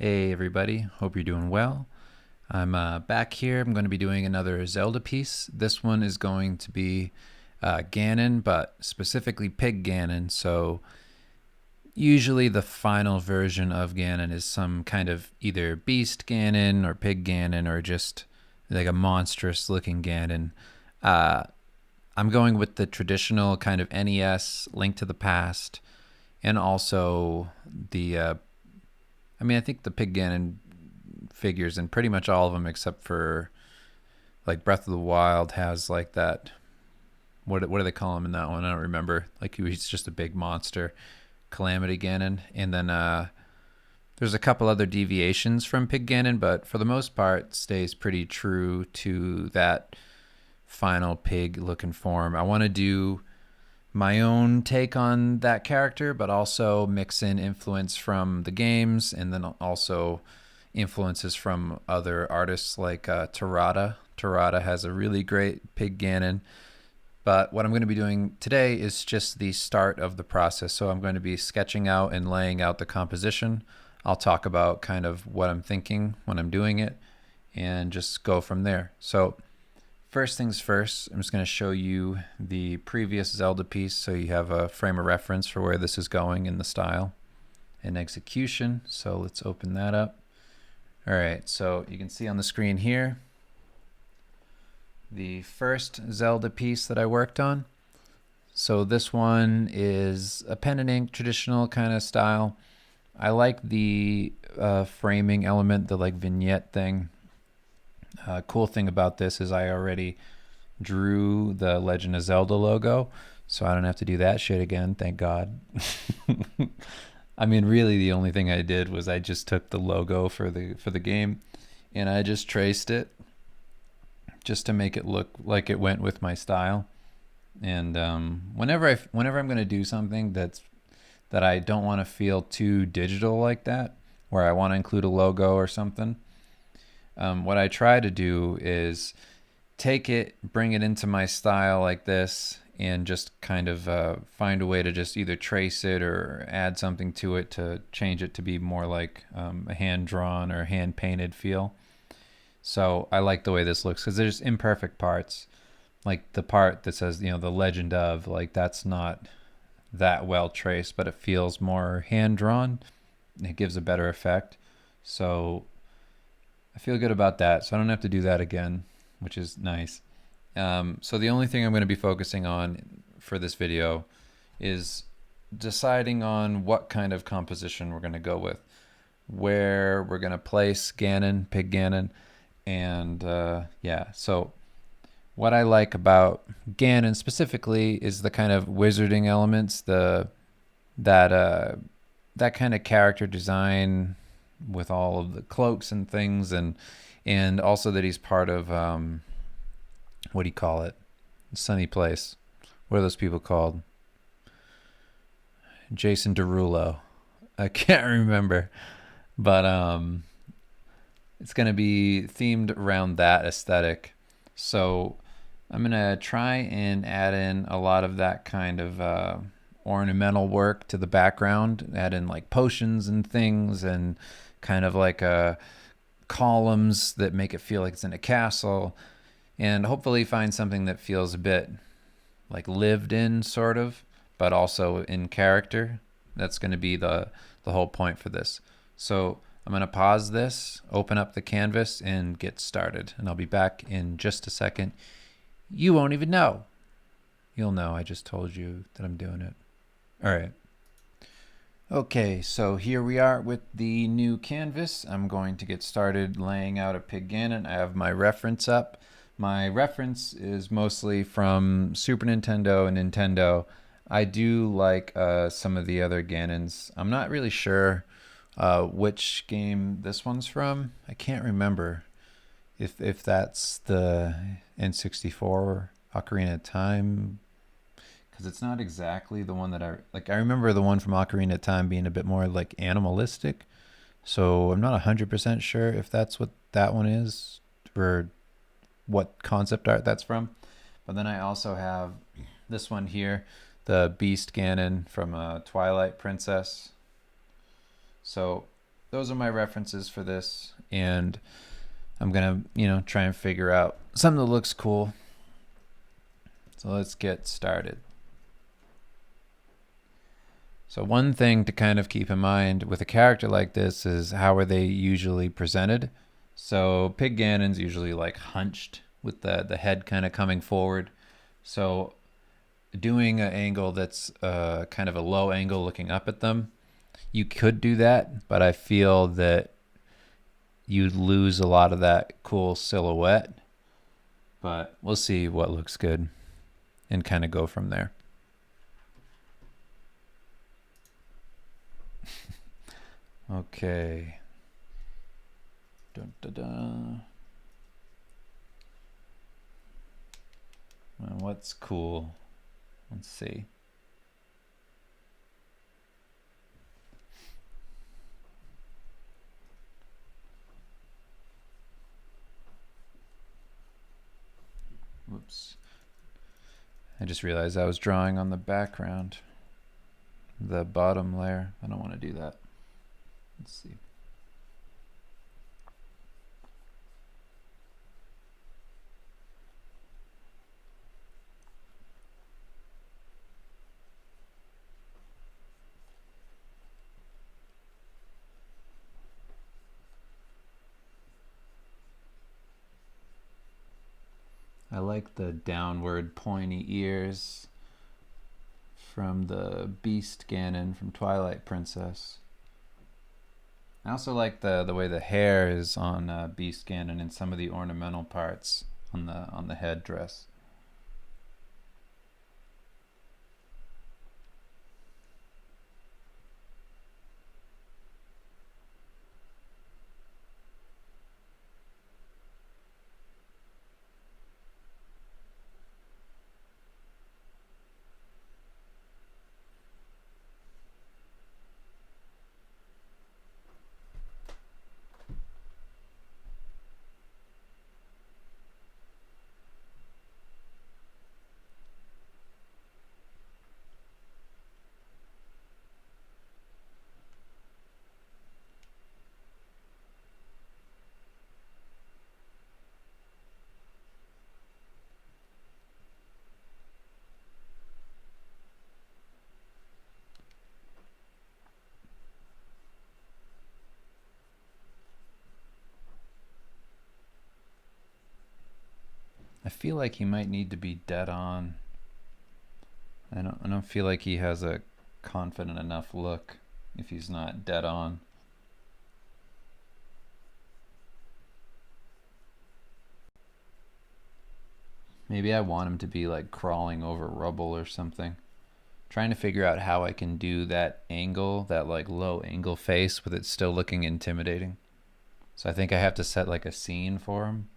Hey everybody, hope you're doing well. I'm back here. I'm going to be doing another Zelda piece. This one is going to be Ganon, but specifically Pig Ganon. So usually the final version of Ganon is some kind of either Beast Ganon or Pig Ganon or just like a monstrous looking Ganon. Uh, I'm going with the traditional kind of NES Link to the Past, and also I think the Pig Ganon figures in pretty much all of them except for like Breath of the Wild has like that. What do they call him in that one? I don't remember. Like he's just a big monster, Calamity Ganon, and then there's a couple other deviations from Pig Ganon, but for the most part, stays pretty true to that final pig looking form. I want to do my own take on that character, but also mix in influence from the games and then also influences from other artists like Tarada. Tarada has a really great Pig Ganon. But what I'm going to be doing today is just the start of the process. So I'm going to be sketching out and laying out the composition. I'll talk about kind of what I'm thinking when I'm doing it and just go from there. So first things first, I'm just going to show you the previous Zelda piece so you have a frame of reference for where this is going in the style and execution. So let's open that up. All right, so you can see on the screen here the first Zelda piece that I worked on. So this one is a pen and ink traditional kind of style. I like the framing element, the like vignette thing. Cool thing about this is I already drew the Legend of Zelda logo, so I don't have to do that shit again, thank God. I mean, really the only thing I did was I just took the logo for the game and I just traced it just to make it look like it went with my style. And whenever I'm going to do something that I don't want to feel too digital like that, where I want to include a logo or something, what I try to do is take it, bring it into my style like this, and just kind of find a way to just either trace it or add something to it to change it to be more like a hand-drawn or hand-painted feel. So I like the way this looks because there's imperfect parts. Like the part that says, the legend of, like that's not that well traced, but it feels more hand-drawn. It gives a better effect. So I feel good about that. So I don't have to do that again, which is nice. So the only thing I'm going to be focusing on for this video is deciding on what kind of composition we're going to go with, where we're going to place Ganon, Pig Ganon, and yeah. So what I like about Ganon specifically is the kind of wizarding elements, that kind of character design with all of the cloaks and things, and also that he's part of what do you call it? Sunny Place. What are those people called? Jason Derulo. I can't remember, but it's going to be themed around that aesthetic. So I'm going to try and add in a lot of that kind of ornamental work to the background, add in like potions and things and kind of like columns that make it feel like it's in a castle, and hopefully find something that feels a bit like lived in sort of, but also in character. That's going to be the whole point for this. So I'm going to pause this, open up the canvas, and get started. And I'll be back in just a second. You won't even know. You'll know. I just told you that I'm doing it. All right. Okay, so here we are with the new canvas. I'm going to get started laying out a Pig Ganon. I have my reference up. My reference is mostly from Super Nintendo and Nintendo. I do like some of the other Ganons. I'm not really sure which game this one's from. I can't remember if that's the N64 Ocarina of Time, because it's not exactly the one that I like. I remember the one from Ocarina of Time being a bit more like animalistic, so I'm not 100% sure if that's what that one is or what concept art that's from. But then I also have this one here, the Beast Ganon from Twilight Princess. So those are my references for this, and I'm gonna, try and figure out something that looks cool. So let's get started. So one thing to kind of keep in mind with a character like this is how are they usually presented. So Pig Ganon's usually like hunched with the head kind of coming forward. So doing an angle that's kind of a low angle looking up at them, you could do that, but I feel that you'd lose a lot of that cool silhouette. But we'll see what looks good and kind of go from there. Okay. Dun, dun, dun. Well, what's cool? Let's see. Whoops. I just realized I was drawing on the background, the bottom layer. I don't want to do that. Let's see. I like the downward pointy ears from the Beast Ganon from Twilight Princess. I also like the way the hair is on Beast Ganon and some of the ornamental parts on the headdress. I feel like he might need to be dead on. I don't feel like he has a confident enough look if he's not dead on. Maybe I want him to be like crawling over rubble or something. Trying to figure out how I can do that angle, that like low angle face with it still looking intimidating. So I think I have to set like a scene for him.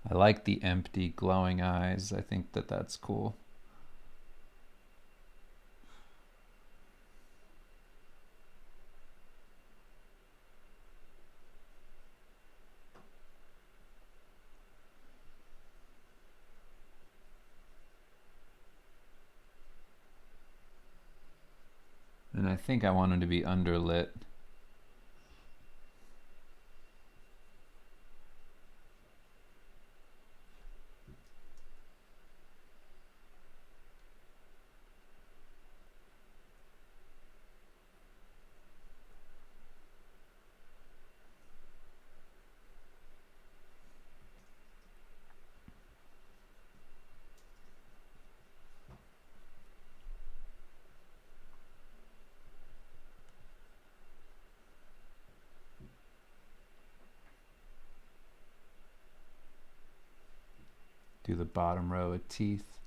I like the empty glowing eyes. I think that that's cool. And I think I want him to be underlit. Do the bottom row of teeth.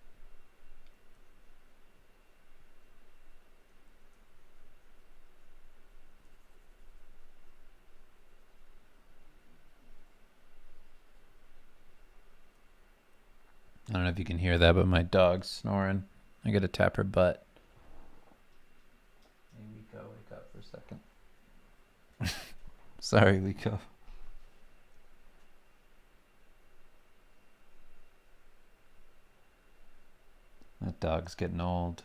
I don't know if you can hear that, but my dog's snoring. I gotta tap her butt. Hey, Rico, wake up for a second. Sorry, Rico. That dog's getting old.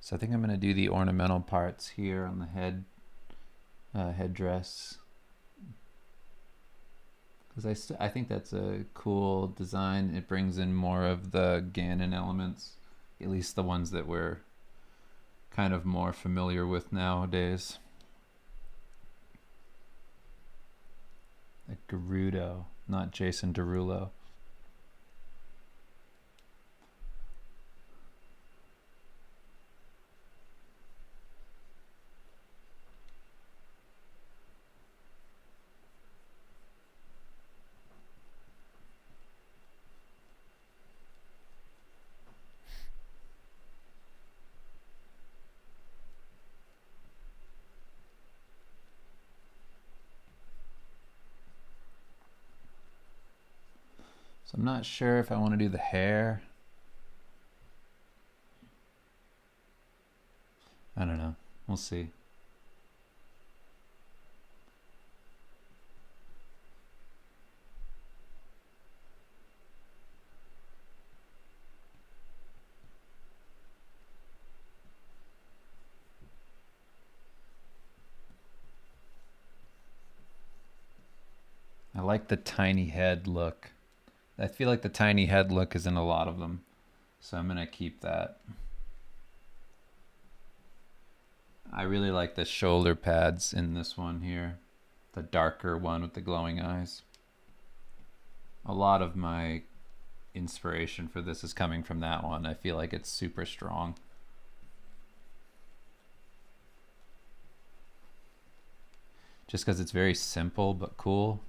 So I think I'm gonna do the ornamental parts here on the headdress, because I think that's a cool design. It brings in more of the Ganon elements, at least the ones that we're kind of more familiar with nowadays. Like Gerudo, not Jason Derulo. So I'm not sure if I want to do the hair. I don't know. We'll see. I like the tiny head look. I feel like the tiny head look is in a lot of them, so I'm gonna keep that. I really like the shoulder pads in this one here, the darker one with the glowing eyes. A lot of my inspiration for this is coming from that one. I feel like it's super strong. Just because it's very simple but cool.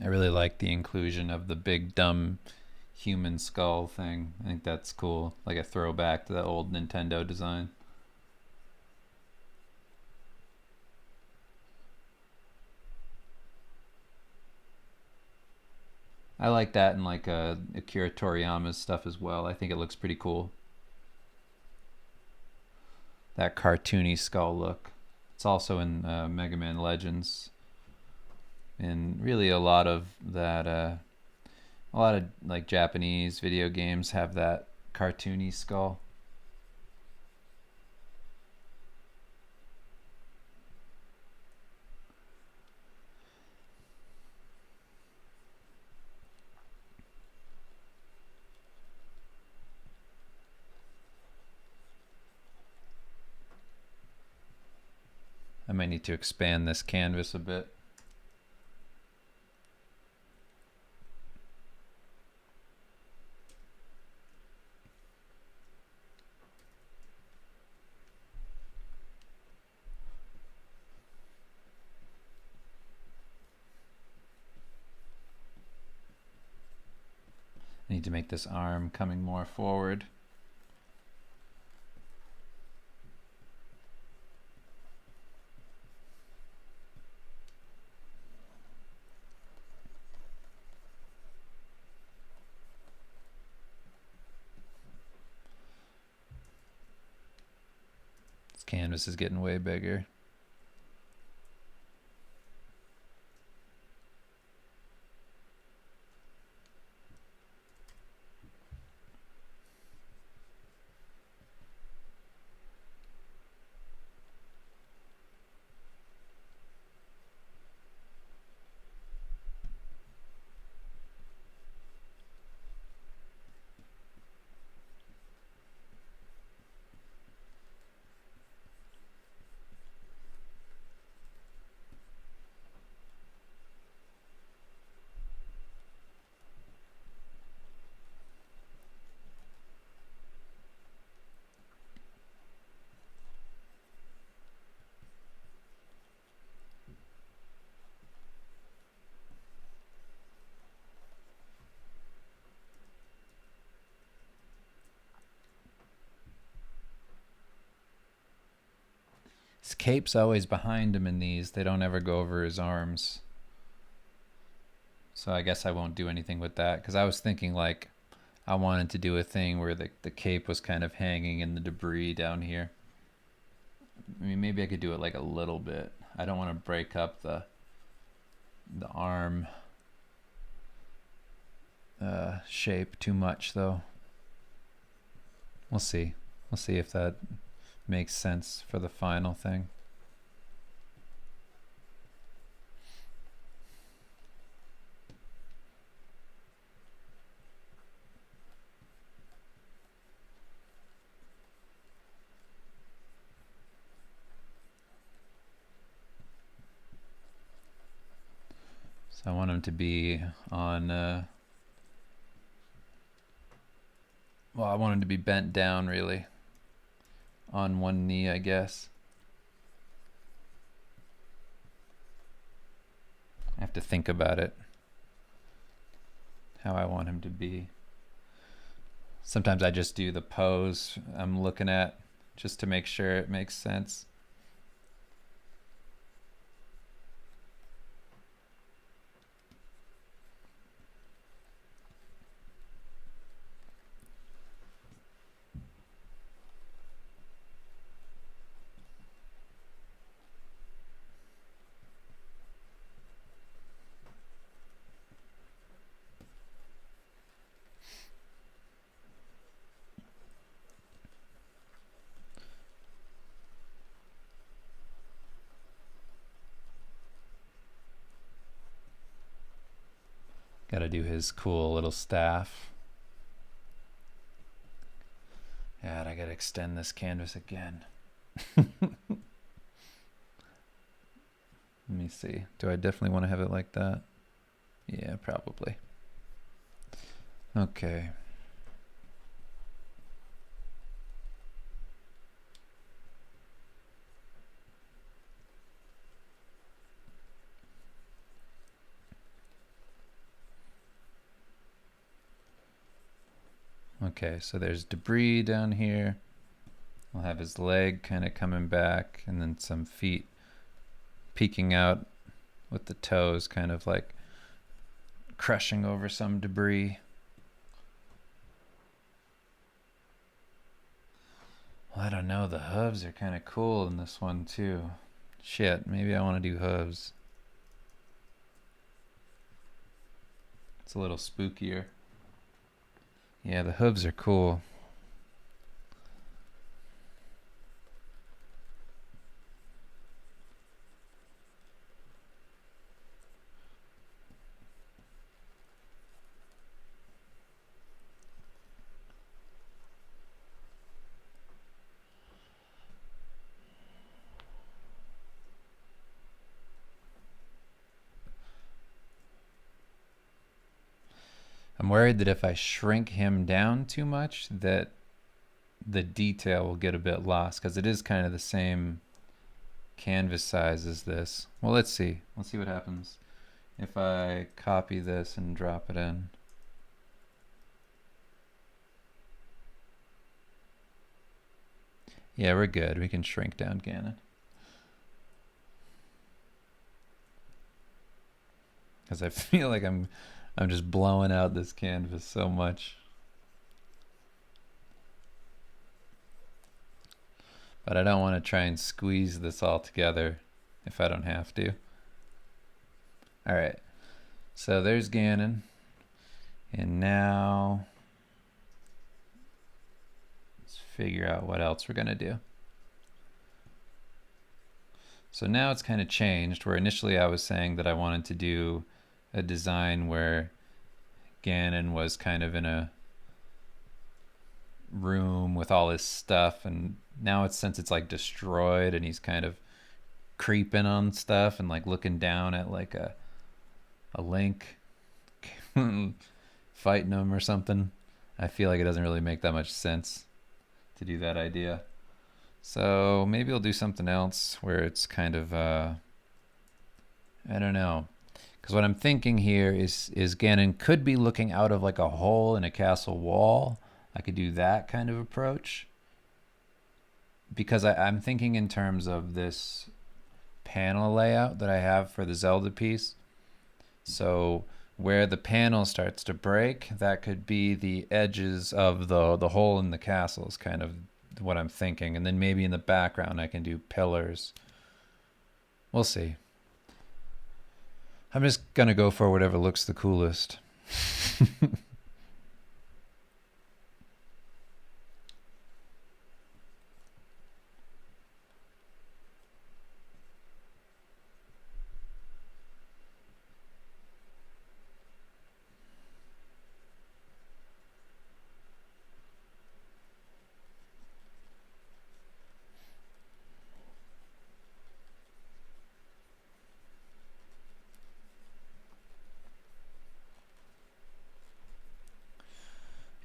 I really like the inclusion of the big dumb human skull thing. I think that's cool, like a throwback to the old Nintendo design. I like that in like Akira Toriyama's stuff as well. I think it looks pretty cool. That cartoony skull look. It's also in Mega Man Legends, and really a lot of that. A lot of like Japanese video games have that cartoony skull. I might need to expand this canvas a bit. I need to make this arm coming more forward. This canvas is getting way bigger. His cape's always behind him in these. They don't ever go over his arms. So I guess I won't do anything with that, because I was thinking like I wanted to do a thing where the cape was kind of hanging in the debris down here. I mean, maybe I could do it like a little bit. I don't want to break up the arm shape too much, though. We'll see. We'll see if that makes sense for the final thing. So I want him to be on, well, I want him to be bent down, really. On one knee, I guess. I have to think about it, how I want him to be. Sometimes I just do the pose I'm looking at just to make sure it makes sense. Gotta do his cool little staff. God, I gotta extend this canvas again. Let me see. Do I definitely want to have it like that? Yeah, probably. Okay. Okay, so there's debris down here. We'll have his leg kind of coming back, and then some feet peeking out with the toes kind of like crushing over some debris. Well, I don't know, the hooves are kind of cool in this one too. Shit, maybe I want to do hooves. It's a little spookier. Yeah, the hooves are cool. I'm worried that if I shrink him down too much, that the detail will get a bit lost, because it is kind of the same canvas size as this. Well, let's see. Let's see what happens if I copy this and drop it in. Yeah, we're good. We can shrink down Ganon. Because I feel like I'm just blowing out this canvas so much. But I don't want to try and squeeze this all together if I don't have to. All right, so there's Ganon. And now let's figure out what else we're gonna do. So now it's kind of changed, where initially I was saying that I wanted to do a design where Ganon was kind of in a room with all his stuff, and now it's, since it's like destroyed and he's kind of creeping on stuff and like looking down at like a Link fighting him or something. I feel like it doesn't really make that much sense to do that idea. So maybe I'll do something else where it's kind of I don't know. Because what I'm thinking here is Ganon could be looking out of like a hole in a castle wall. I could do that kind of approach. because I'm thinking in terms of this panel layout that I have for the Zelda piece. So where the panel starts to break, that could be the edges of the hole in the castle is kind of what I'm thinking. And then maybe in the background I can do pillars. We'll see. I'm just gonna go for whatever looks the coolest.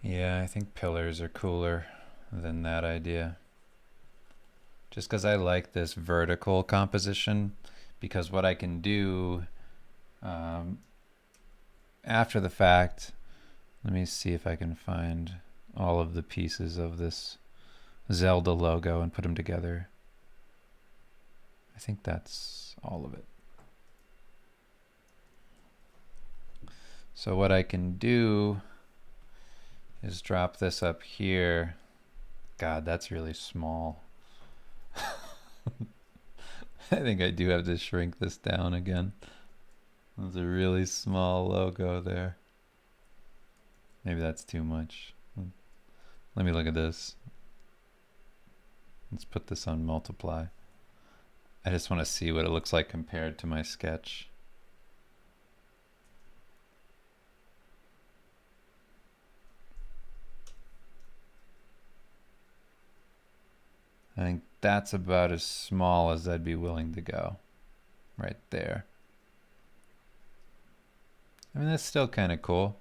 Yeah, I think pillars are cooler than that idea. Just because I like this vertical composition, because what I can do after the fact, let me see if I can find all of the pieces of this Zelda logo and put them together. I think that's all of it. So what I can do is drop this up here. God, that's really small. I think I do have to shrink this down again. There's a really small logo there. Maybe that's too much. Let me look at this. Let's put this on multiply. I just want to see what it looks like compared to my sketch. I think that's about as small as I'd be willing to go. Right there. I mean, that's still kind of cool.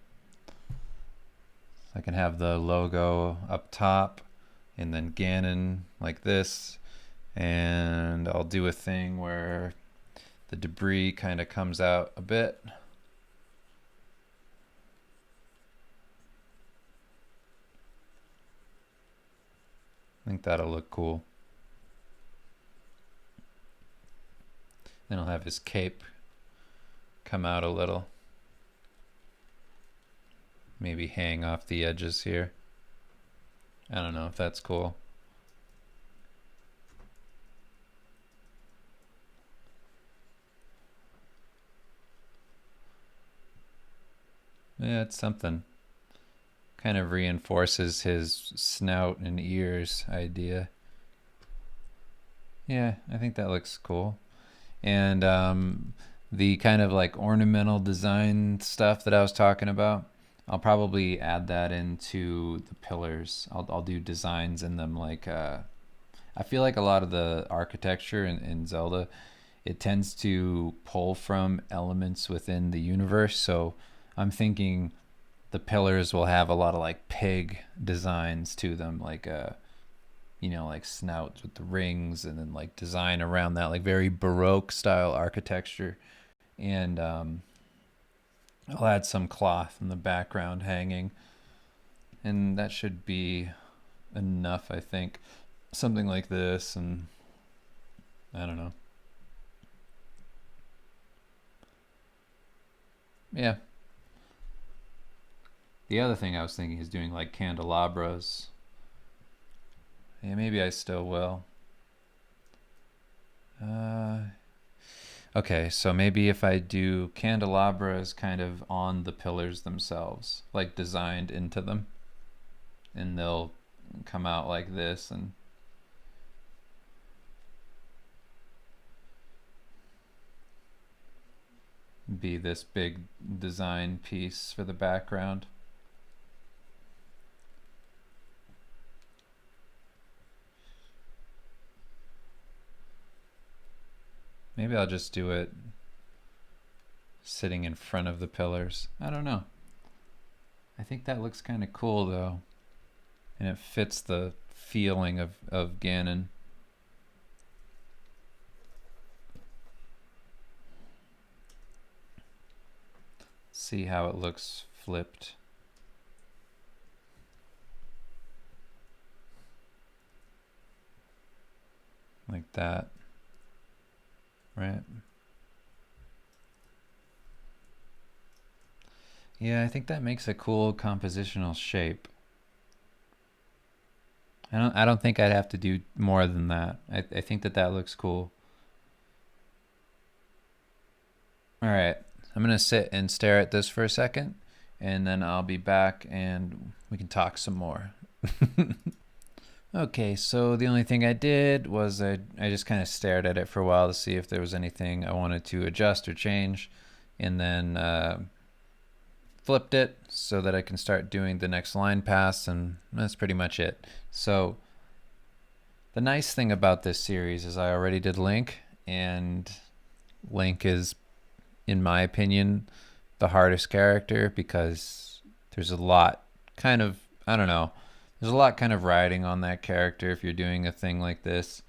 I can have the logo up top and then Ganon like this. And I'll do a thing where the debris kind of comes out a bit. I think that'll look cool. Then I'll have his cape come out a little. Maybe hang off the edges here. I don't know if that's cool. Yeah, it's something. Kind of reinforces his snout and ears idea. Yeah, I think that looks cool. And the kind of like ornamental design stuff that I was talking about, I'll probably add that into the pillars. I'll do designs in them. Like I feel like a lot of the architecture in Zelda, it tends to pull from elements within the universe. So I'm thinking the pillars will have a lot of like pig designs to them, like like snouts with the rings, and then like design around that, like very Baroque style architecture. And I'll add some cloth in the background hanging, and that should be enough, I think. Something like this, and I don't know. Yeah. The other thing I was thinking is doing like candelabras. Yeah, maybe I still will. Okay, so maybe if I do candelabras kind of on the pillars themselves, like designed into them, and they'll come out like this, and be this big design piece for the background. Maybe I'll just do it sitting in front of the pillars. I don't know. I think that looks kind of cool though. And it fits the feeling of Ganon. See how it looks flipped. like that, right? Yeah, I think that makes a cool compositional shape. I don't think I'd have to do more than that. I think that that looks cool. All right, I'm gonna sit and stare at this for a second, and then I'll be back and we can talk some more. Okay, so the only thing I did was I just kind of stared at it for a while to see if there was anything I wanted to adjust or change, and then flipped it so that I can start doing the next line pass, and that's pretty much it. So the nice thing about this series is I already did Link, and Link is, in my opinion, the hardest character because there's a lot kind of, I don't know, there's a lot kind of riding on that character if you're doing a thing like this.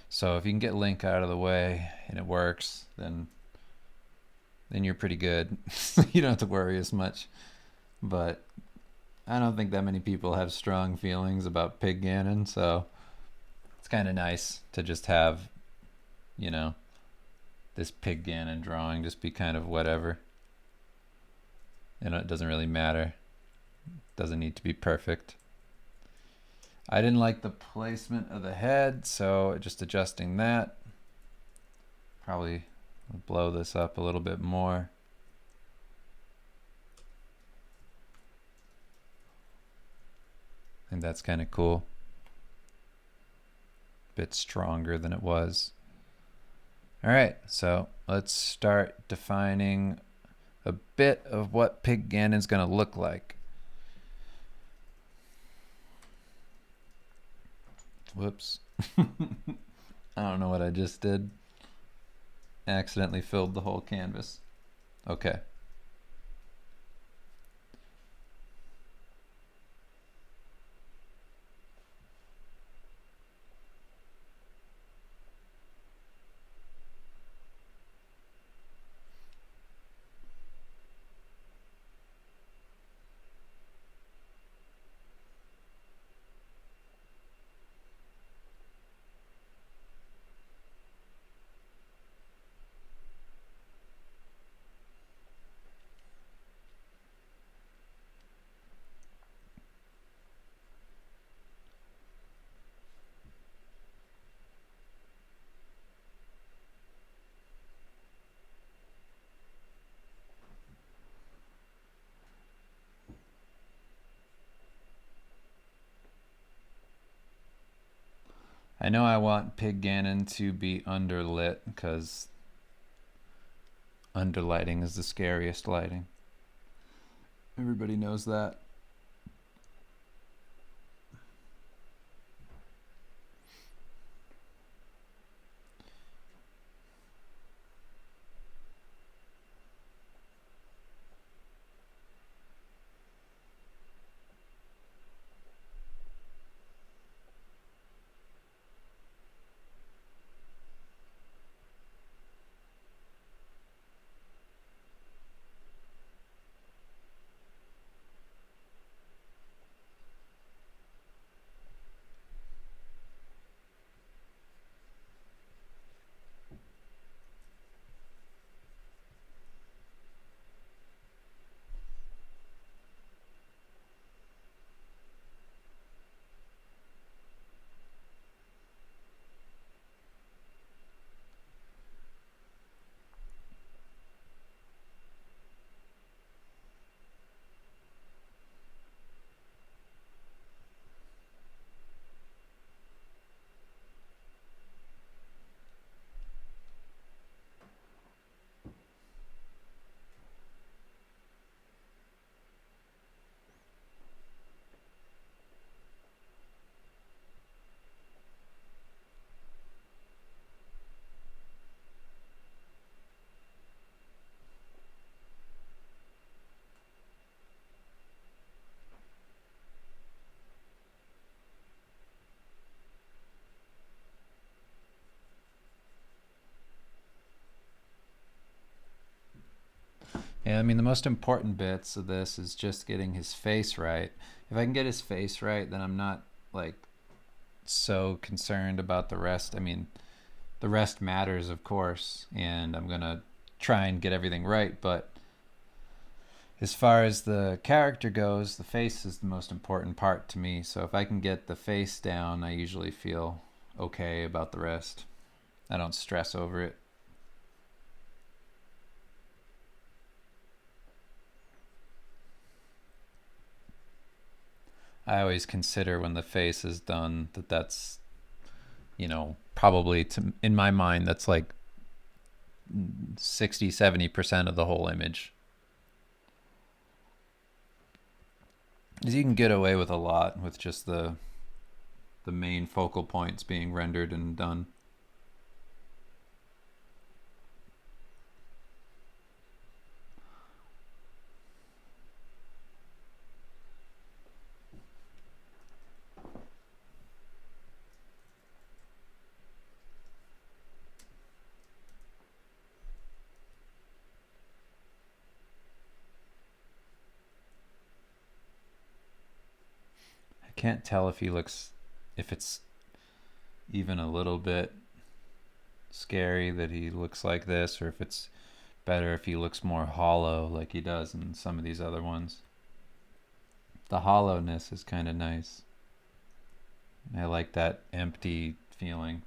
So if you can get Link out of the way and it works, then you're pretty good. You don't have to worry as much. But I don't think that many people have strong feelings about Pig Ganon, so it's kind of nice to just have, you know, this Pig Ganon drawing just be kind of whatever. It doesn't really matter. It doesn't need to be perfect. I didn't like the placement of the head, so just adjusting that. Probably blow this up a little bit more. I think that's kind of cool. A bit stronger than it was. All right, so let's start defining a bit of what Pig Ganon's going to look like. Whoops. I don't know what I just did. Accidentally filled the whole canvas. Okay. I know I want Pig Ganon to be underlit because underlighting is the scariest lighting. Everybody knows that. Yeah, I mean, the most important bits of this is just getting his face right. If I can get his face right, then I'm not like so concerned about the rest. I mean, The rest matters, of course, and I'm going to try and get everything right, but as far as the character goes, the face is the most important part to me. So if I can get the face down, I usually feel okay about the rest. I don't stress over it. I always consider when the face is done that's, probably in my mind, that's like 60-70% of the whole image. Because you can get away with a lot with just the main focal points being rendered and done. I can't tell if it's even a little bit scary that he looks like this, or if it's better if he looks more hollow like he does in some of these other ones. The hollowness is kind of nice. I like that empty feeling.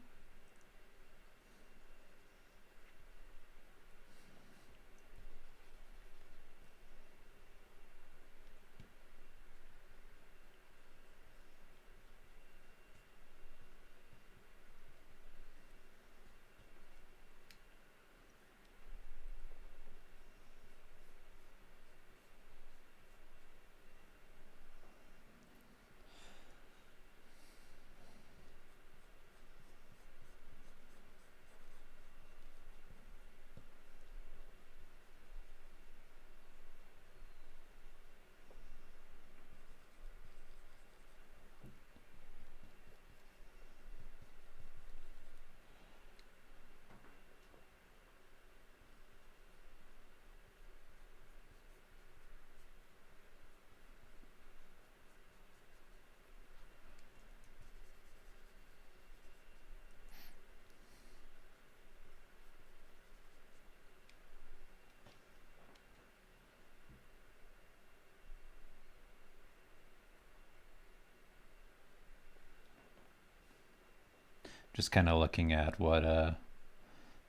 Just kind of looking at what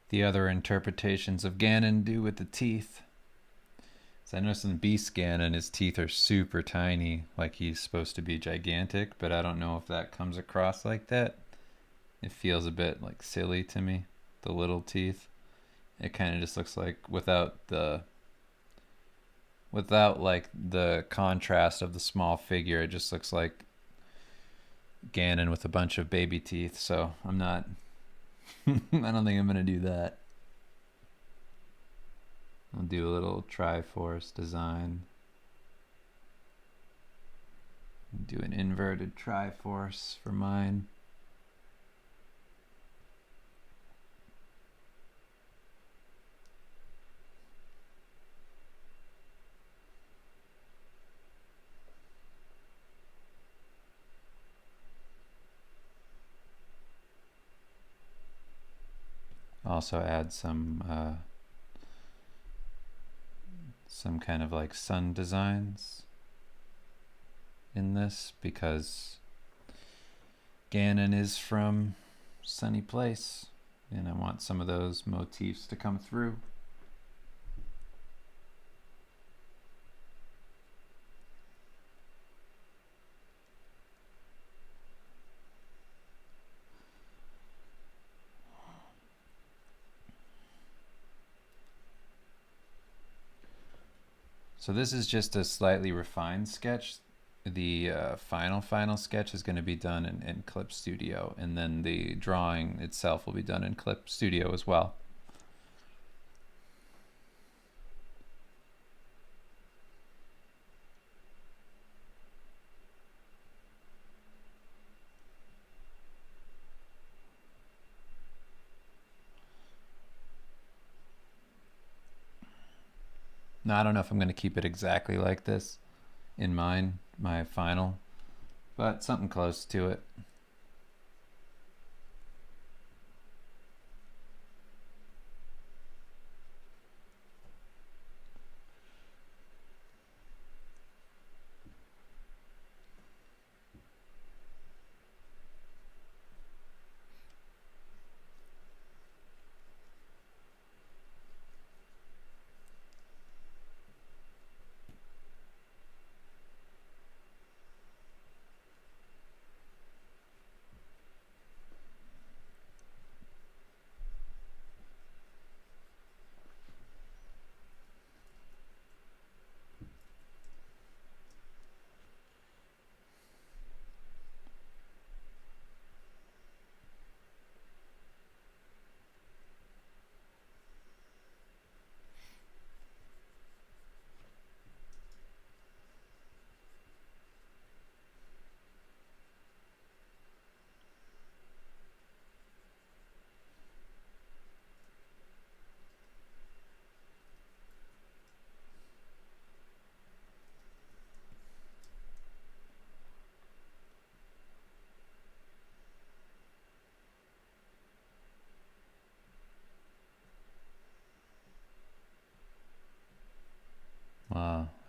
the other interpretations of Ganon do with the teeth. So I noticed in Beast Ganon, his teeth are super tiny, like he's supposed to be gigantic, but I don't know if that comes across like that. It feels a bit like silly to me, the little teeth. It kind of just looks like without like the contrast of the small figure, it just looks like Ganon with a bunch of baby teeth. So I'm not I don't think I'm gonna do that. I'll do a little Triforce design. Do an inverted Triforce for mine. Also add some kind of like sun designs in this, because Ganon is from Sunny Place, and I want some of those motifs to come through. So this is just a slightly refined sketch. The final sketch is going to be done in Clip Studio, and then the drawing itself will be done in Clip Studio as well. Now I don't know if I'm going to keep it exactly like this in mind, my final, but something close to it.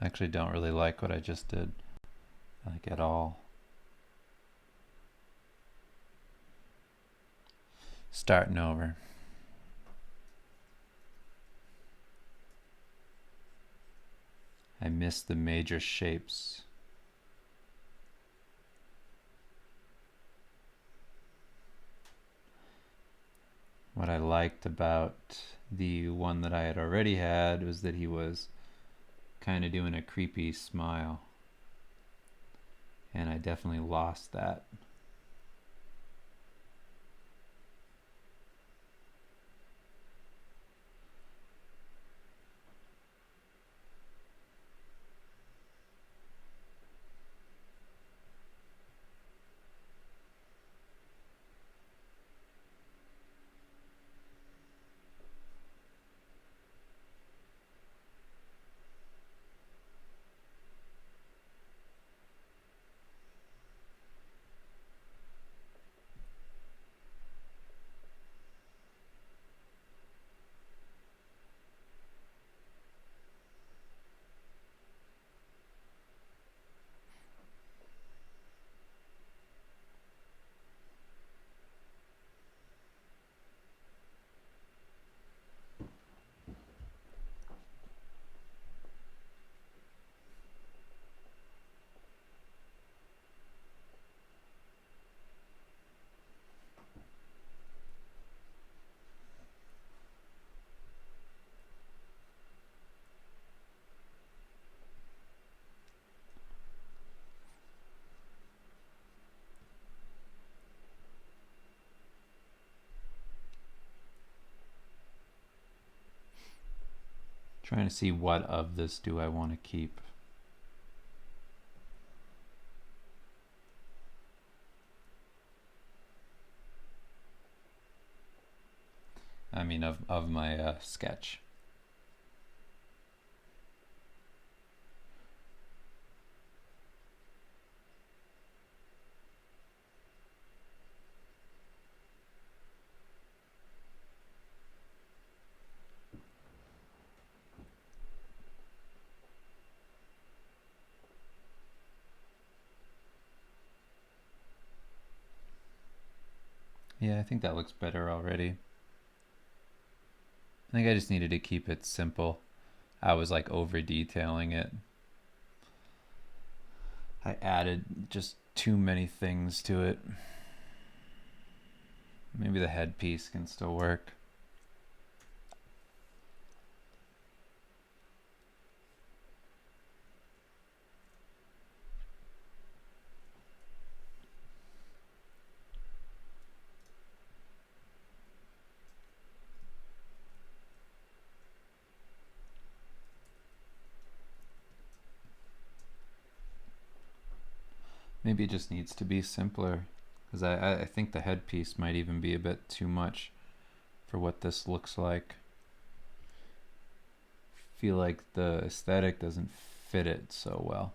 I actually don't really like what I just did, like at all. Starting over. I missed the major shapes. What I liked about the one that I had already had was that he was kind of doing a creepy smile. And I definitely lost that. Trying to see what of this do I want to keep. I mean, of my sketch. Yeah, I think that looks better already. I think I just needed to keep it simple. I was like over detailing it. I added just too many things to it. Maybe the headpiece can still work. Maybe it just needs to be simpler, because I think the headpiece might even be a bit too much for what this looks like. Feel like the aesthetic doesn't fit it so well.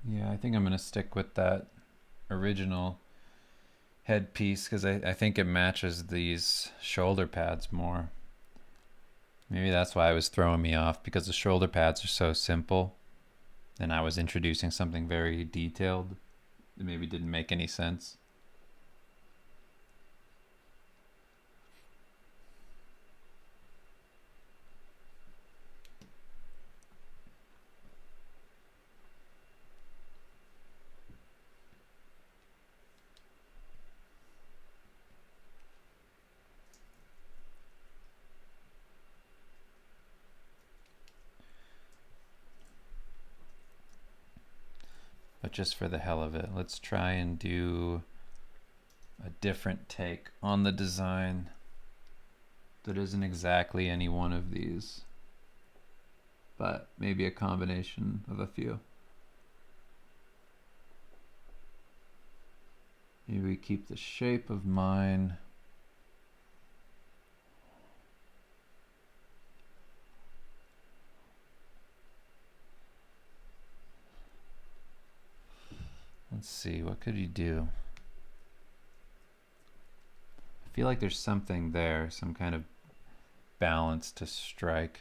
Yeah, I think I'm gonna stick with that original headpiece because I think it matches these shoulder pads more. Maybe that's why it was throwing me off, because the shoulder pads are so simple and I was introducing something very detailed. It maybe didn't make any sense. But just for the hell of it, let's try and do a different take on the design that isn't exactly any one of these, but maybe a combination of a few. Maybe we keep the shape of mine. Let's see, what could you do? I feel like there's something there, some kind of balance to strike.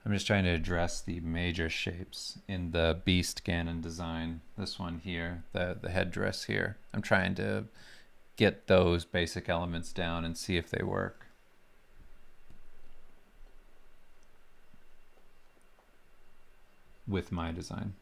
I'm just trying to address the major shapes in the Beast Ganon design. This one here, the headdress here. I'm trying to get those basic elements down and see if they work. With my design.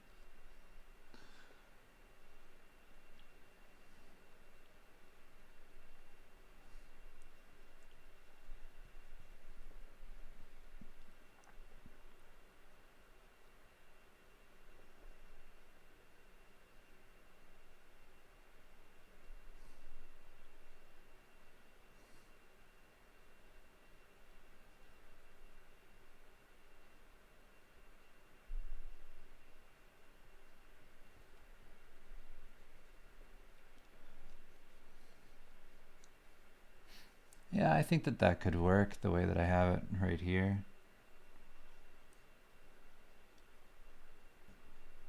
Yeah, I think that that could work the way that I have it right here.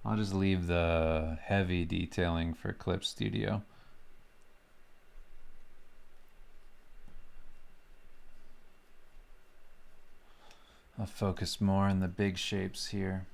I'll just leave the heavy detailing for Clip Studio. I'll focus more on the big shapes here.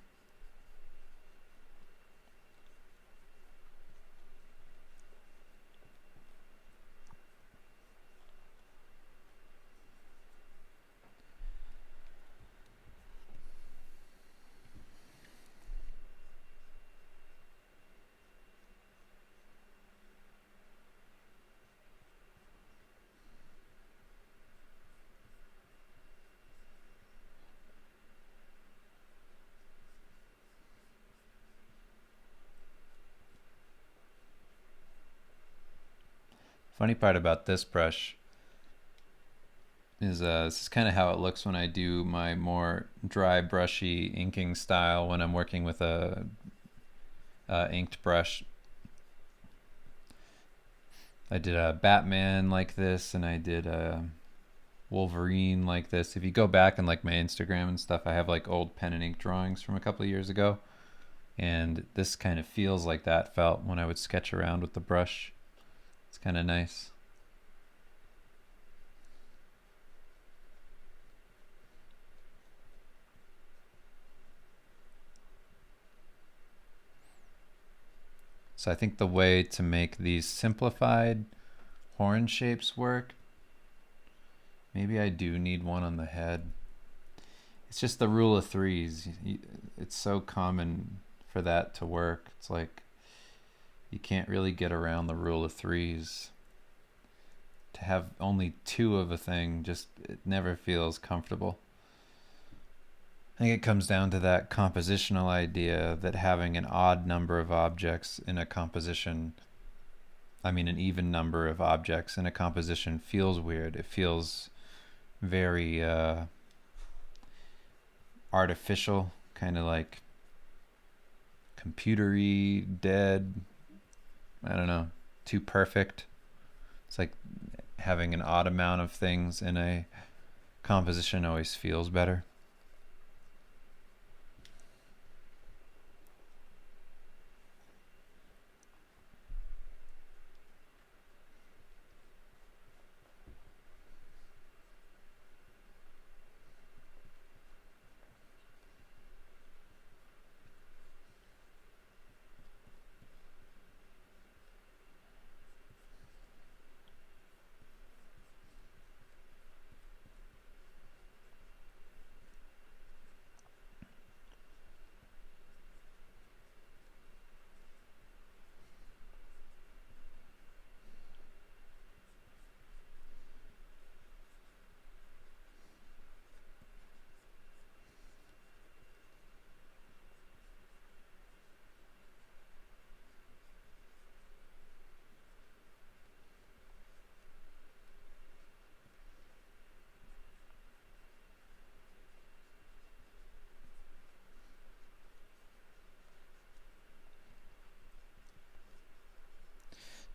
Funny part about this brush is this is kind of how it looks when I do my more dry brushy inking style when I'm working with a inked brush. I did a Batman like this, and I did a Wolverine like this. If you go back and like my Instagram and stuff, I have like old pen and ink drawings from a couple of years ago, and this kind of feels like that felt when I would sketch around with the brush. It's kind of nice. So I think the way to make these simplified horn shapes work, maybe I do need one on the head. It's just the rule of threes. It's so common for that to work. It's like you can't really get around the rule of threes. To have only two of a thing, just it never feels comfortable. I think it comes down to that compositional idea that having an odd number of objects in a composition, I mean an even number of objects in a composition, feels weird. It feels very artificial, kind of like computery, dead. I don't know, too perfect. It's like having an odd amount of things in a composition always feels better.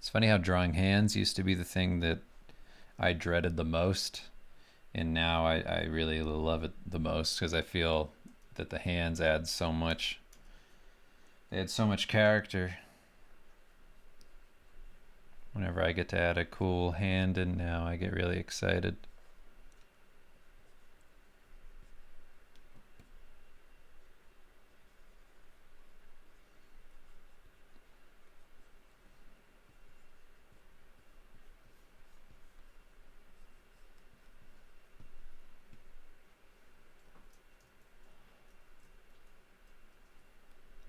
It's funny how drawing hands used to be the thing that I dreaded the most, and now I really love it the most because I feel that the hands add so much. They add so much character. Whenever I get to add a cool hand in now, I get really excited.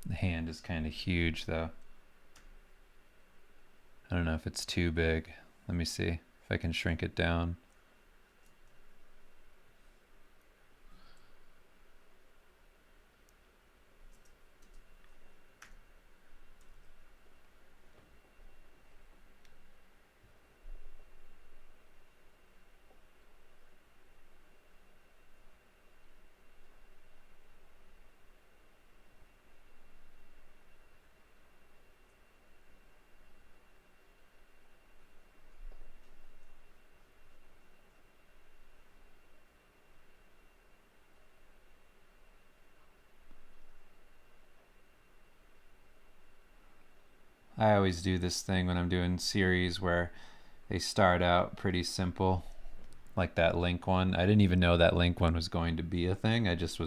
The hand is kind of huge though. I don't know if it's too big. Let me see if I can shrink it down. I always do this thing when I'm doing series where they start out pretty simple, like that Link one. I didn't even know that Link one was going to be a thing. I just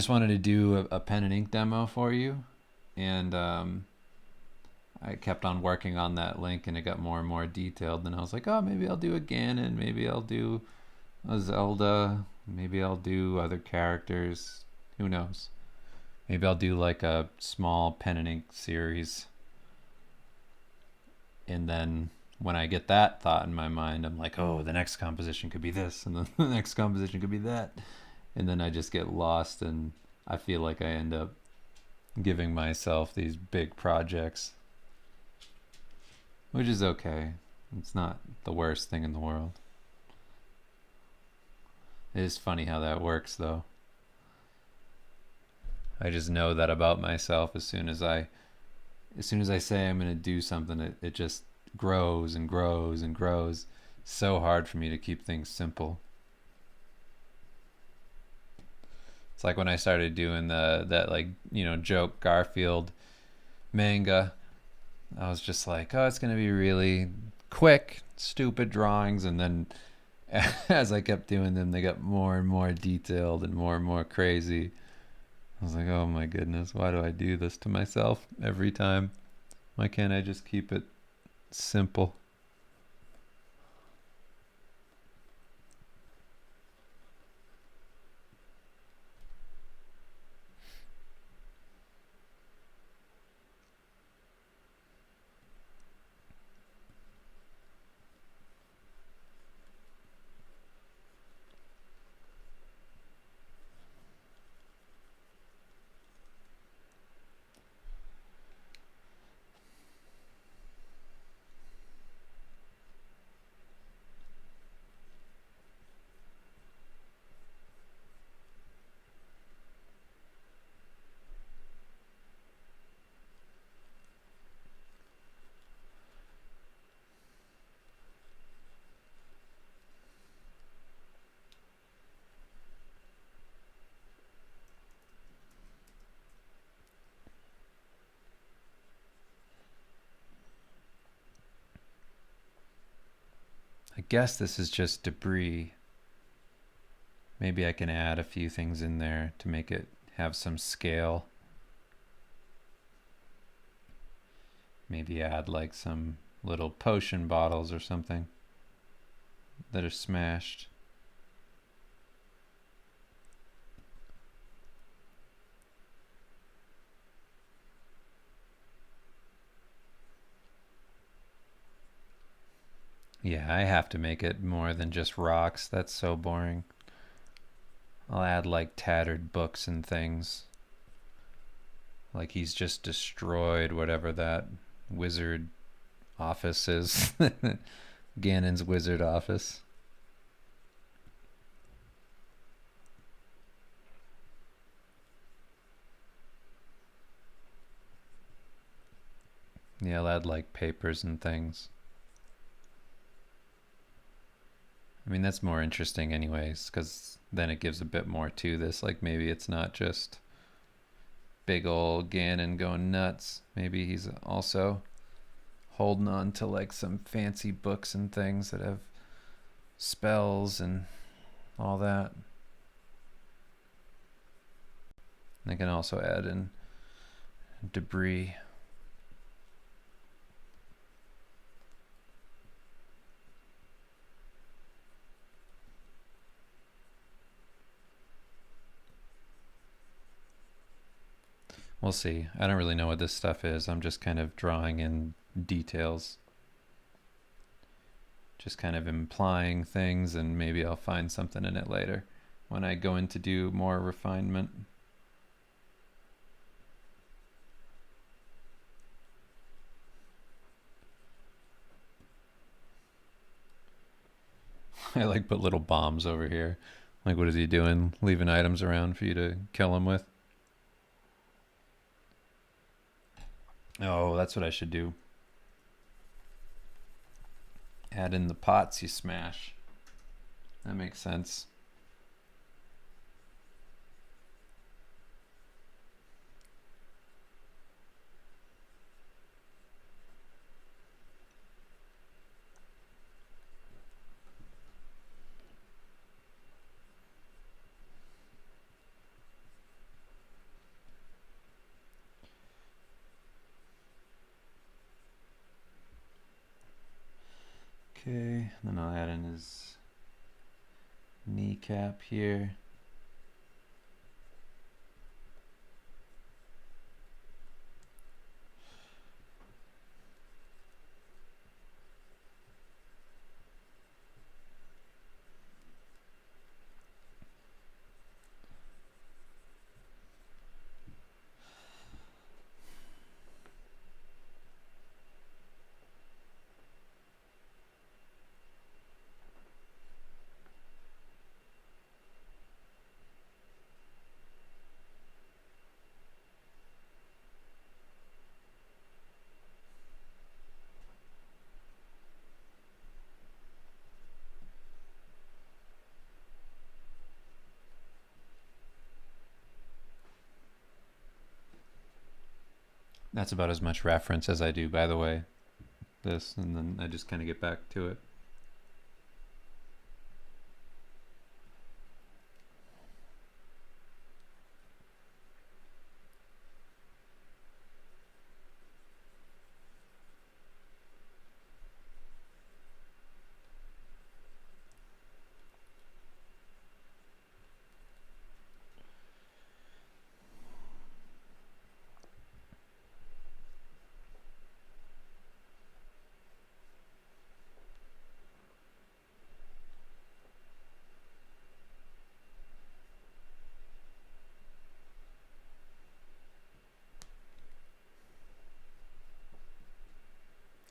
wanted to do a pen and ink demo for you, and I kept on working on that Link, and it got more and more detailed. And I was like, oh, maybe I'll do a Ganon, maybe I'll do a Zelda, maybe I'll do other characters. Who knows? Maybe I'll do like a small pen and ink series. And then when I get that thought in my mind, I'm like, oh, the next composition could be this, and then the next composition could be that. And then I just get lost, and I feel like I end up giving myself these big projects, which is okay. It's not the worst thing in the world. It is funny how that works, though. I just know that about myself. As soon as I say I'm going to do something, it just grows and grows and grows. It's so hard for me to keep things simple. It's like when I started doing that like, joke Garfield manga, I was just like, oh, it's going to be really quick, stupid drawings. And then as I kept doing them, they got more and more detailed and more crazy. I was like, oh my goodness, why do I do this to myself every time? Why can't I just keep it simple? I guess this is just debris. Maybe I can add a few things in there to make it have some scale. Maybe add like some little potion bottles or something that are smashed. Yeah, I have to make it more than just rocks. That's so boring. I'll add like tattered books and things. Like he's just destroyed whatever that wizard office is. Ganon's wizard office. Yeah, I'll add like papers and things. I mean, that's more interesting anyways, because then it gives a bit more to this. Like maybe it's not just big old Ganon going nuts. Maybe he's also holding on to like some fancy books and things that have spells and all that. I can also add in debris. We'll see. I don't really know what this stuff is. I'm just kind of drawing in details. Just kind of implying things, and maybe I'll find something in it later when I go in to do more refinement. I like put little bombs over here. Like, what is he doing? Leaving items around for you to kill him with? Oh, that's what I should do. Add in the pots you smash. That makes sense. Okay, then I'll add in his kneecap here. That's about as much reference as I do, by the way. This, and then I just kind of get back to it.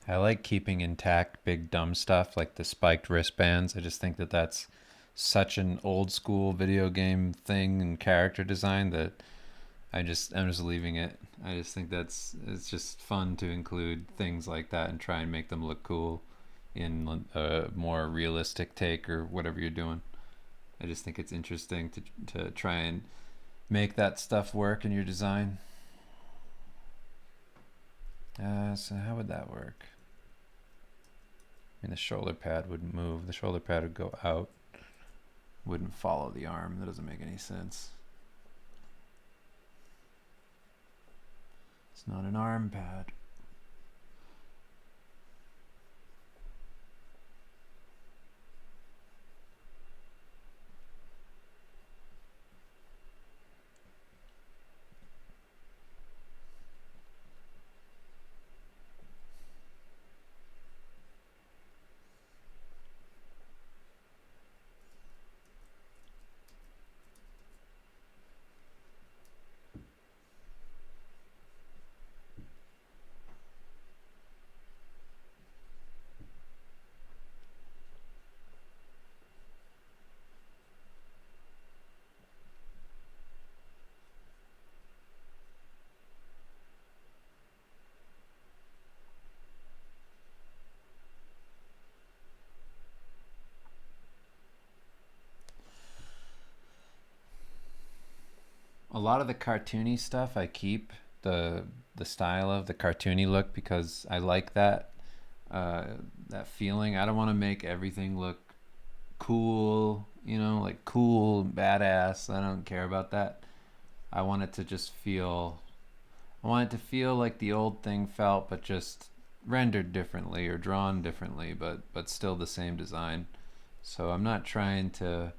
I like keeping intact big dumb stuff like the spiked wristbands. I just think that that's such an old school video game thing and character design that I'm just leaving it. I just think it's just fun to include things like that and try and make them look cool in a more realistic take or whatever you're doing. I just think it's interesting to try and make that stuff work in your design. So how would that work? I mean, the shoulder pad would move. The shoulder pad would go out. Wouldn't follow the arm. That doesn't make any sense. It's not an arm pad. lot of the cartoony stuff I keep the the style of the cartoony look because I like uh, that feeling. I don't want to make everything look cool, you know, like cool, badass. I don't care about that. I want it to just feel. I want it to feel like the old thing felt, but just rendered differently or drawn differently, but still the same design. So I'm not trying to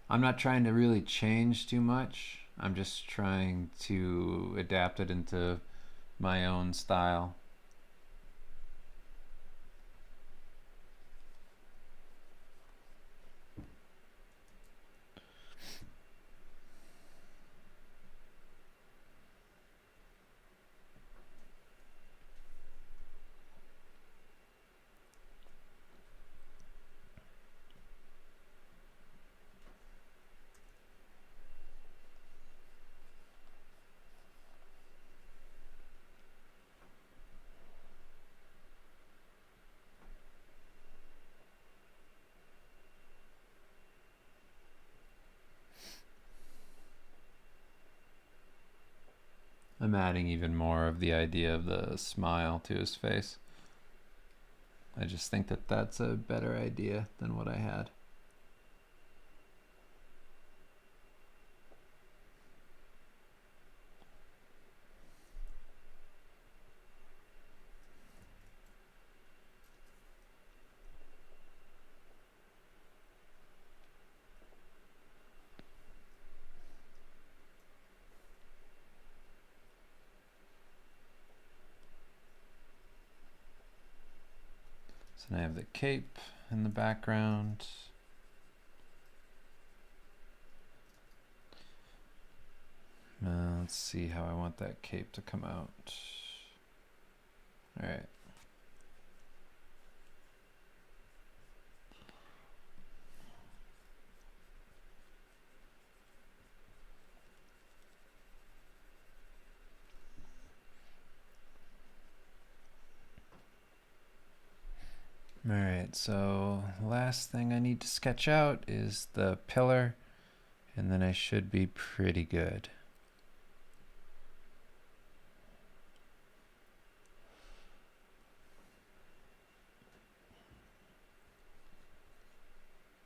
really change too much. I'm just trying to adapt it into my own style. I'm adding even more of the idea of the smile to his face. I just think that that's a better idea than what I had. So now I have the cape in the background. Let's see how I want that cape to come out. All right. All right, so last thing I need to sketch out is the pillar, and then I should be pretty good.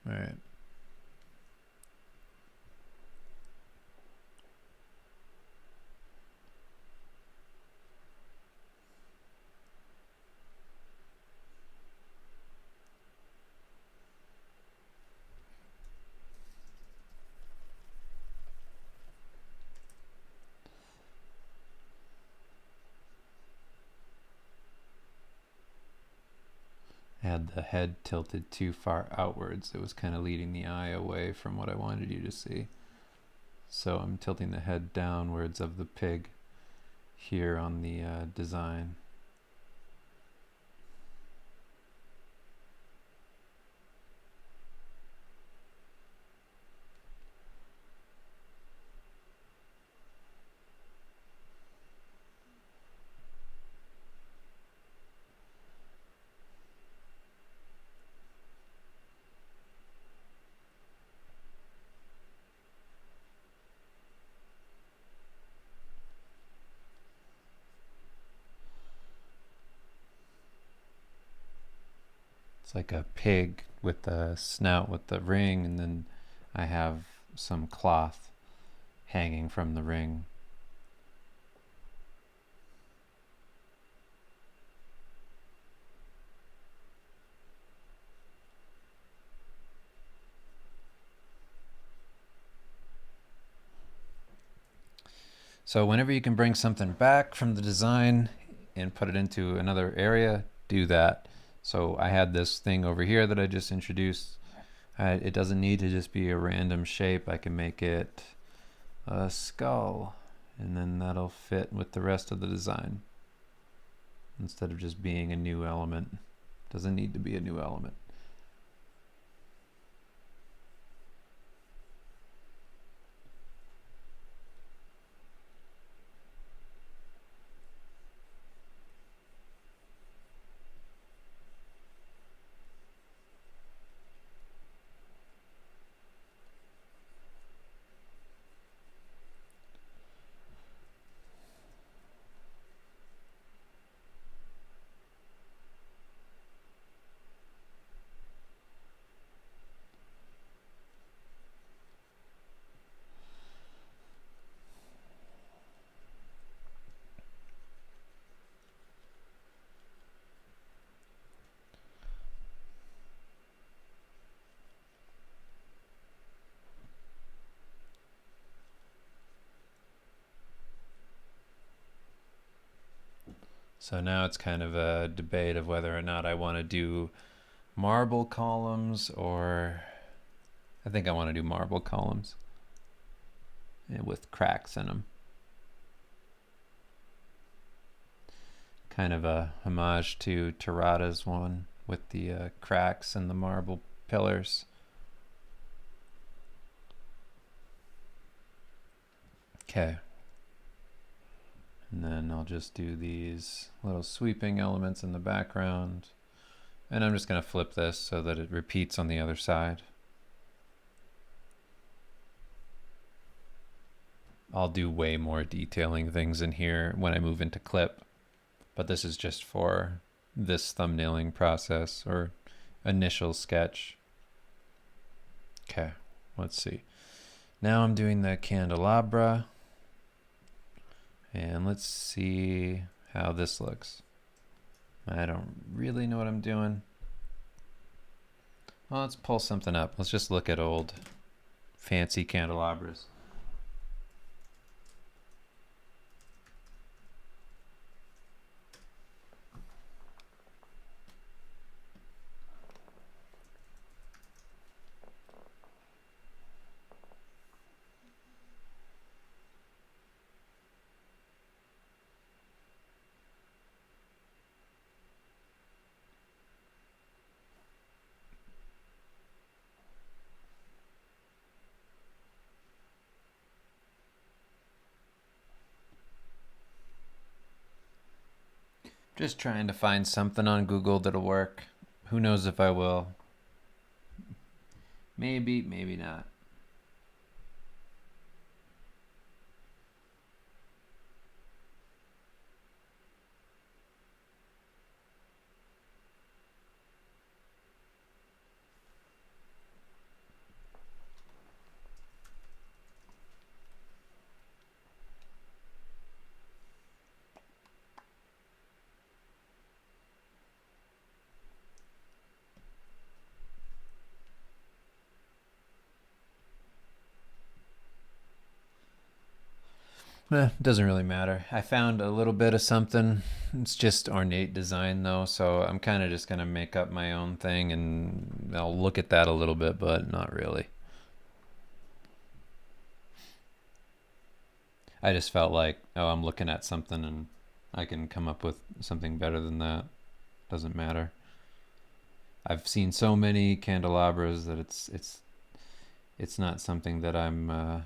All right. I had the head tilted too far outwards. It was kind of leading the eye away from what I wanted you to see. So I'm tilting the head downwards of the pig here on the design. It's like a pig with the snout with the ring, and then I have some cloth hanging from the ring. So whenever you can bring something back from the design and put it into another area, do that. So I had this thing over here that I just introduced. It doesn't need to just be a random shape. I can make it a skull, and then that'll fit with the rest of the design instead of just being a new element. Doesn't need to be a new element. So now it's kind of a debate of whether or not I want to do marble columns, or I think I want to do marble columns with cracks in them. Kind of a homage to Terada's one with the cracks and the marble pillars. Okay. And then I'll just do these little sweeping elements in the background. And I'm just going to flip this so that it repeats on the other side. I'll do way more detailing things in here when I move into clip, but this is just for this thumbnailing process or initial sketch. Okay, let's see. Now I'm doing the candelabra, and let's see how this looks. I don't really know what I'm doing. Well, let's pull something up. Let's just look at old fancy candelabras. Just trying to find something on Google that'll work. Who knows if I will. Maybe, maybe not. Doesn't really matter. I found a little bit of something. It's just ornate design though, so I'm kind of just gonna make up my own thing, and I'll look at that a little bit, but not really. I just felt like, oh, I'm looking at something and I can come up with something better than that. Doesn't matter. I've seen so many candelabras that it's not something that I'm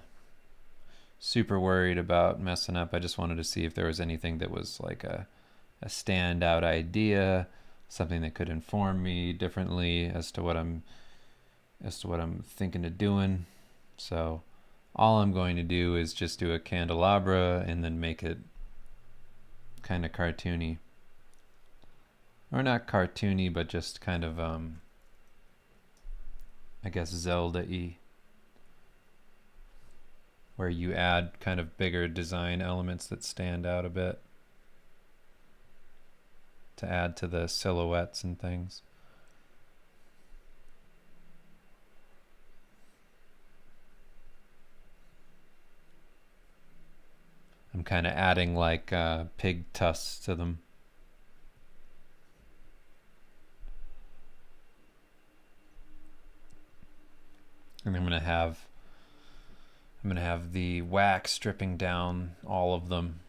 super worried about messing up. I just wanted to see if there was anything that was like a standout idea, something that could inform me differently as to what I'm thinking of doing. So all I'm going to do is just do a candelabra and then make it kind of cartoony. Or not cartoony, but just kind of I guess Zelda-y, where you add kind of bigger design elements that stand out a bit to add to the silhouettes and things. I'm kind of adding like pig tusks to them. And I'm gonna have the wax dripping down all of them,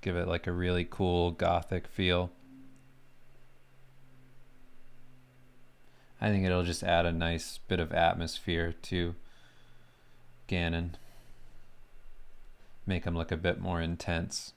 give it like a really cool gothic feel. I think it'll just add a nice bit of atmosphere to Ganon, make him look a bit more intense.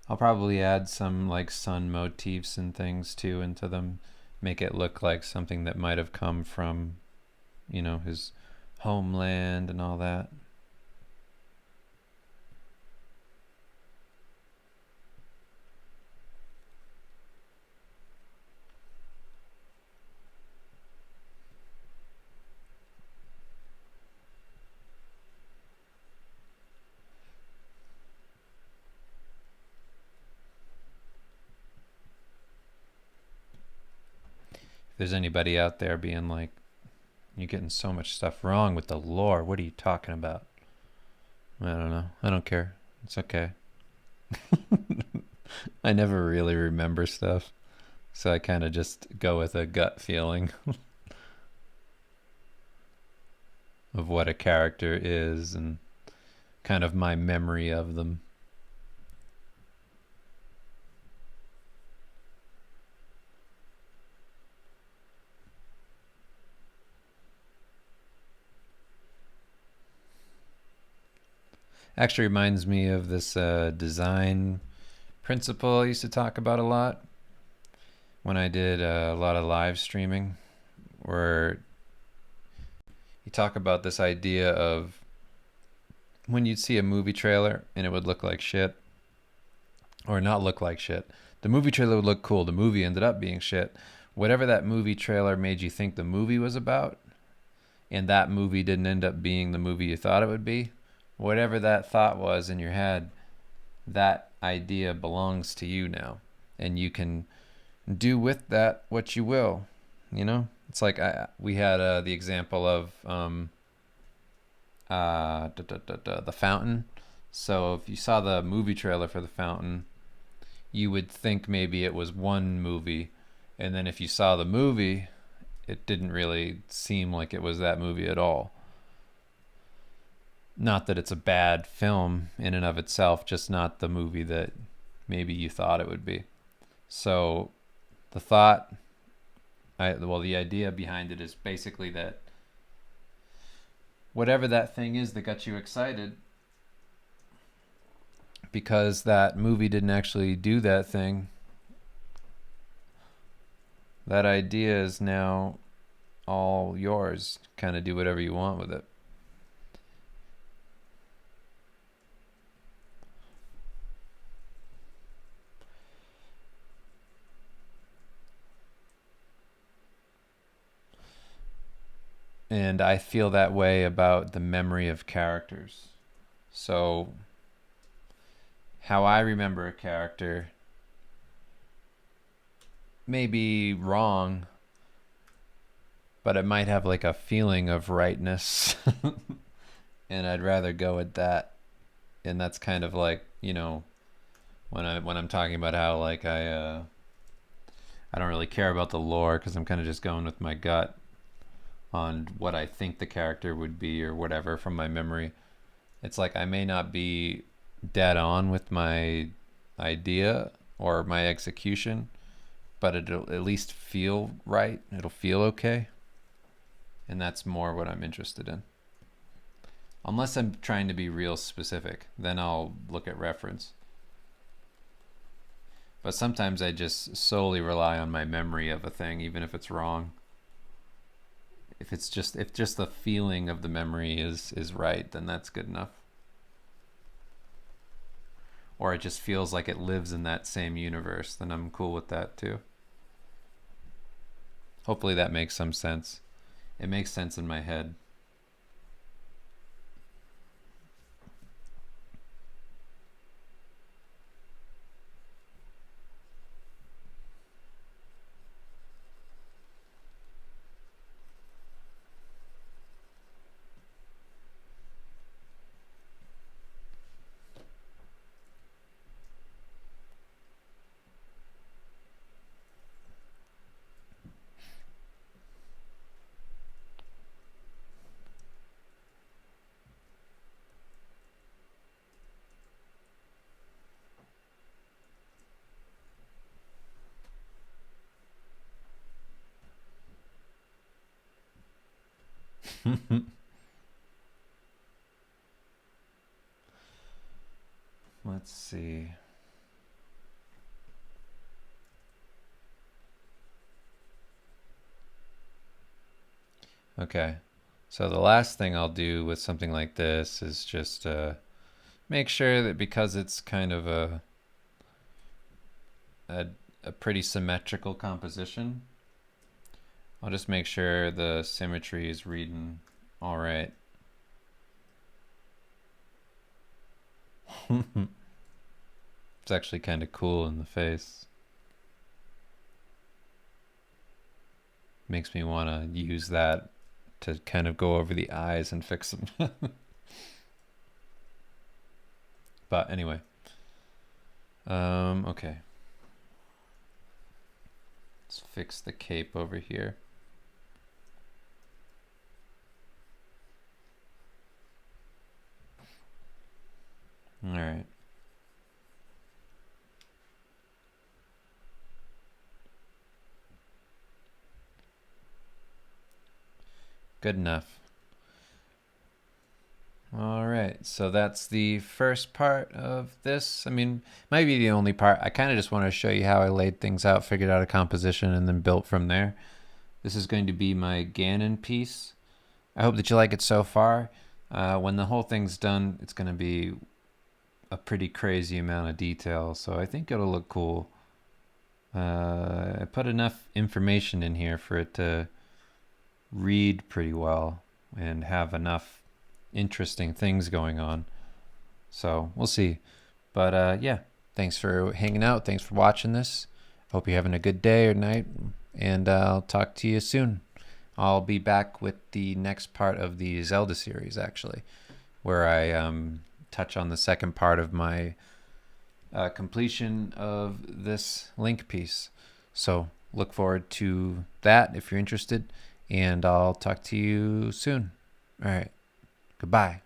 I'll probably add some like sun motifs and things too into them, make it look like something that might have come from, his homeland and all that. there's anybody out there being like, you're getting so much stuff wrong with the lore. What are you talking about? I don't know. I don't care. It's okay. I never really remember stuff. So I kind of just go with a gut feeling of what a character is and kind of my memory of them. Actually reminds me of this design principle I used to talk about a lot when I did a lot of live streaming, where you talk about this idea of when you'd see a movie trailer and it would look like shit, or not look like shit. The movie trailer would look cool. The movie ended up being shit. Whatever that movie trailer made you think the movie was about, and that movie didn't end up being the movie you thought it would be, whatever that thought was in your head, that idea belongs to you now. And you can do with that what you will, you know? It's like we had the example of the Fountain. So if you saw the movie trailer for the Fountain, you would think maybe it was one movie, and then if you saw the movie, it didn't really seem like it was that movie at all. Not that it's a bad film in and of itself, just not the movie that maybe you thought it would be. So the thought, the idea behind it is basically that whatever that thing is that got you excited, because that movie didn't actually do that thing, that idea is now all yours. Kind of do whatever you want with it. And I feel that way about the memory of characters. So how I remember a character may be wrong, but it might have like a feeling of rightness. And I'd rather go with that. And that's kind of like, you know, when I'm talking about how like I don't really care about the lore, because I'm kind of just going with my gut on what I think the character would be or whatever from my memory. It's like I may not be dead on with my idea or my execution, but it'll at least feel right. It'll feel okay. And that's more what I'm interested in. Unless I'm trying to be real specific, then I'll look at reference. But sometimes I just solely rely on my memory of a thing, even if it's wrong. If just the feeling of the memory is right, then that's good enough. Or it just feels like it lives in that same universe, then I'm cool with that too. Hopefully that makes some sense. It makes sense in my head. Let's see. Okay. So the last thing I'll do with something like this is just make sure that, because it's kind of a, a pretty symmetrical composition, I'll just make sure the symmetry is reading all right. It's actually kind of cool in the face. makes me want to use that to kind of go over the eyes and fix them. But anyway, okay. Let's fix the cape over here. All right. Good enough. All right, so that's the first part of this. I mean, might be the only part. I kind of just want to show you how I laid things out, figured out a composition, and then built from there. This is going to be my Ganon piece. I hope that you like it so far. When the whole thing's done, it's going to be a pretty crazy amount of detail, so I think it'll look cool. I put enough information in here for it to read pretty well and have enough interesting things going on. So we'll see. But yeah, thanks for hanging out. Thanks for watching this. Hope you're having a good day or night, and I'll talk to you soon. I'll be back with the next part of the Zelda series, actually, where I touch on the second part of my completion of this Link piece. So look forward to that if you're interested, and I'll talk to you soon. All right. Goodbye.